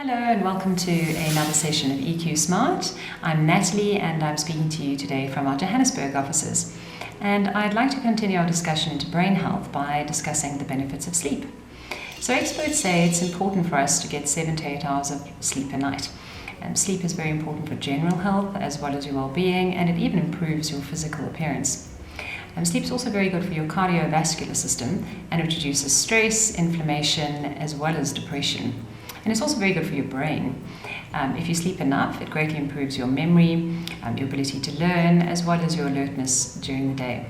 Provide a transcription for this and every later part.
Hello and welcome to another session of EQ Smart. I'm Natalie and I'm speaking to you today from our Johannesburg offices. And I'd like to continue our discussion into brain health by discussing the benefits of sleep. So experts say it's important for us to get 7 to 8 hours of sleep a night. Sleep is very important for general health as well as your well-being, and it even improves your physical appearance. Sleep is also very good for your cardiovascular system, and it reduces stress, inflammation, as well as depression. And it's also very good for your brain. If you sleep enough, it greatly improves your memory, your ability to learn, as well as your alertness during the day.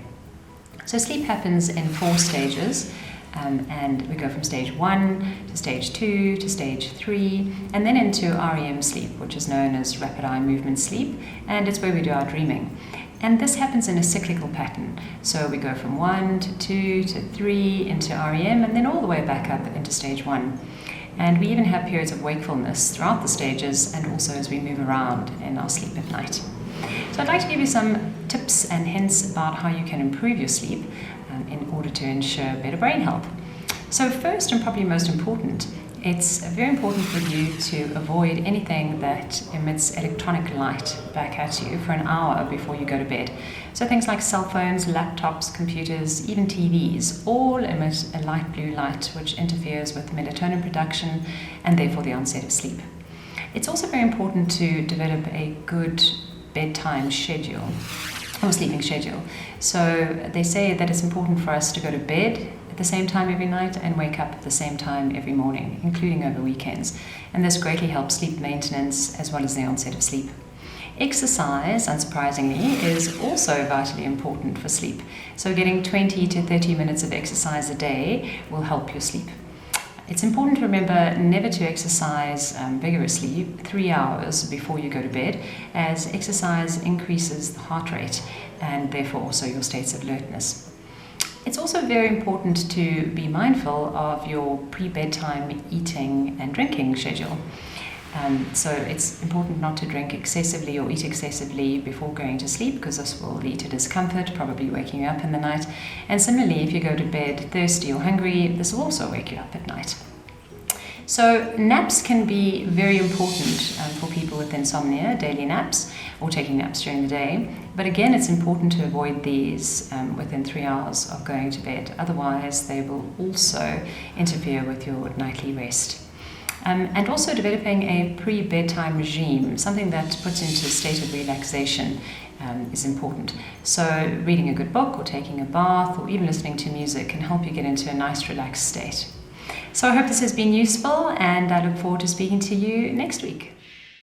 So sleep happens in 4 stages, and we go from stage 1 to stage 2 to stage 3, and then into REM sleep, which is known as rapid eye movement sleep, and it's where we do our dreaming. And this happens in a cyclical pattern. So we go from 1 to 2 to 3 into REM, and then all the way back up into stage 1. And we even have periods of wakefulness throughout the stages and also as we move around in our sleep at night. So I'd like to give you some tips and hints about how you can improve your sleep in order to ensure better brain health. So first, and probably most important, it's very important for you to avoid anything that emits electronic light back at you for an hour before you go to bed. So things like cell phones, laptops, computers, even TVs, all emit a light blue light which interferes with melatonin production and therefore the onset of sleep. It's also very important to develop a good bedtime schedule or sleeping schedule. So they say that it's important for us to go to bed at the same time every night and wake up at the same time every morning, including over weekends. And this greatly helps sleep maintenance as well as the onset of sleep. Exercise, unsurprisingly, is also vitally important for sleep. So getting 20 to 30 minutes of exercise a day will help your sleep. It's important to remember never to exercise vigorously 3 hours before you go to bed, as exercise increases the heart rate and therefore also your states of alertness. It's also very important to be mindful of your pre-bedtime eating and drinking schedule. So it's important not to drink excessively or eat excessively before going to sleep, because this will lead to discomfort, probably waking you up in the night. And similarly, if you go to bed thirsty or hungry, this will also wake you up at night. So naps can be very important for people with insomnia, daily naps, or taking naps during the day. But again, it's important to avoid these within 3 hours of going to bed. Otherwise, they will also interfere with your nightly rest. And also developing a pre-bedtime regime, something that puts into a state of relaxation, is important. So reading a good book or taking a bath or even listening to music can help you get into a nice relaxed state. So I hope this has been useful, and I look forward to speaking to you next week.